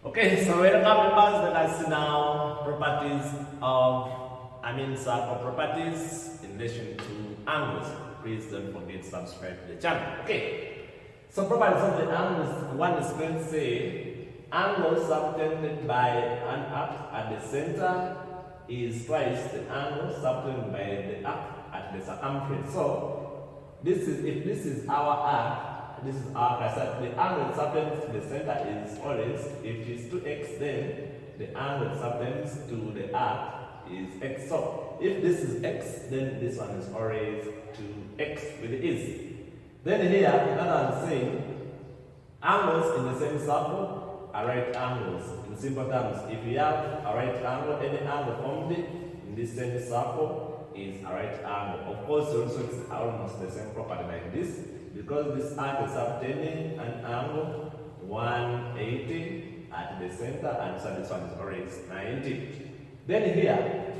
Okay, so welcome members. Let us see now properties of circle properties in relation to angles. Please don't forget to subscribe to the channel. Okay, so properties of the angles. One is going to say angle subtended by an arc at the center is twice the angle subtended by the arc at the circumference. So this is, if this is our arc, this is our cassette. The angle subtends to the center is always, if it is 2x, then the angle subtends to the arc is x. So if this is x, then this one is always 2x with ease. Then here, another one saying angles in the same circle are right angles. In simple terms, if you have a right angle, any angle formed in this same circle is a right angle. Of course, also it's almost the same property like this, because this arc is subtending an angle 180 at the center, and so this one is always 90. Then here,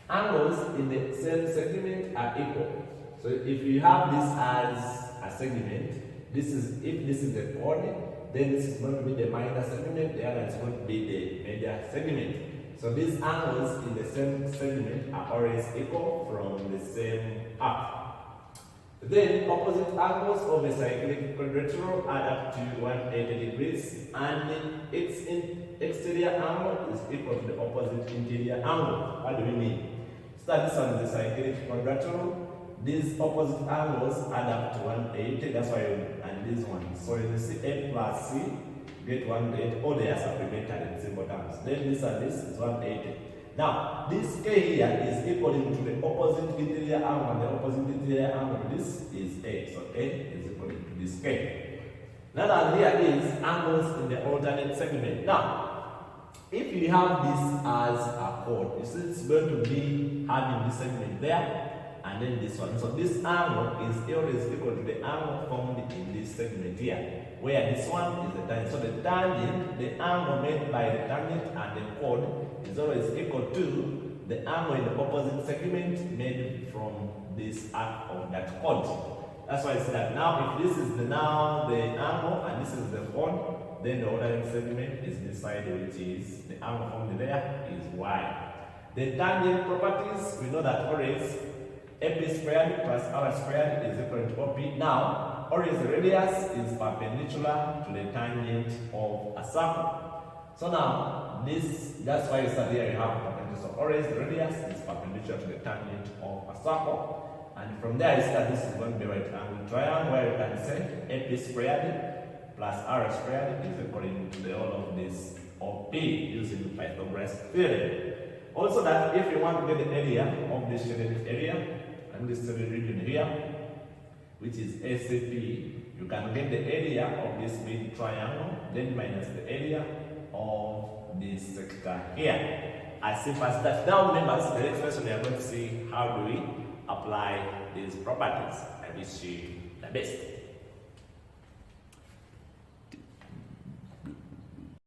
angles in the same segment are equal. So if you have this as a segment, this is, if this is the chord, then this is going to be the minor segment, the other is going to be the major segment. So these angles in the same segment are always equal from the same arc. Then opposite angles of a cyclic quadrilateral add up to 180 degrees, and its exterior angle is equal to the opposite interior angle. What do we mean? So this one is the cyclic quadrilateral. These opposite angles add up to 180. That's why, and this one. So you see A plus C get 180. All they are supplementary in simple terms. Then this and this is 180. Now, this K here is equal to the opposite interior angle, and the opposite interior angle, this is A. So A is equal to this K. Now, here is angles in the alternate segment. Now, if you have this as a chord, you see it's going to be having this segment there, and then this one. So this angle is always equal to the angle formed in this segment here, where this one is the tangent. So the tangent, the angle made by the tangent and the chord, is always equal to the angle in the opposite segment made from this arc of that chord. That's why I say that now if this is the angle and this is the chord, then the other segment is this side, which is the angle formed there is y. The tangent properties, we know that always AP squared plus R squared is equal to OP. Now, always the radius is perpendicular to the tangent of a circle. So now, that's why you said here you have perpendicular. So always the radius is perpendicular to the tangent of a circle. And from there, you start, this is going to be right angle triangle, where you can say AP squared plus R squared is equal to the whole of this OP using the Pythagoras theorem. Also, that if you want to get the area of this shaded area, and this shaded region here, which is ACP, you can get the area of this big triangle, then minus the area of this sector here. As simple as that. Now, members, the next question we are going to see how do we apply these properties. I wish you the best.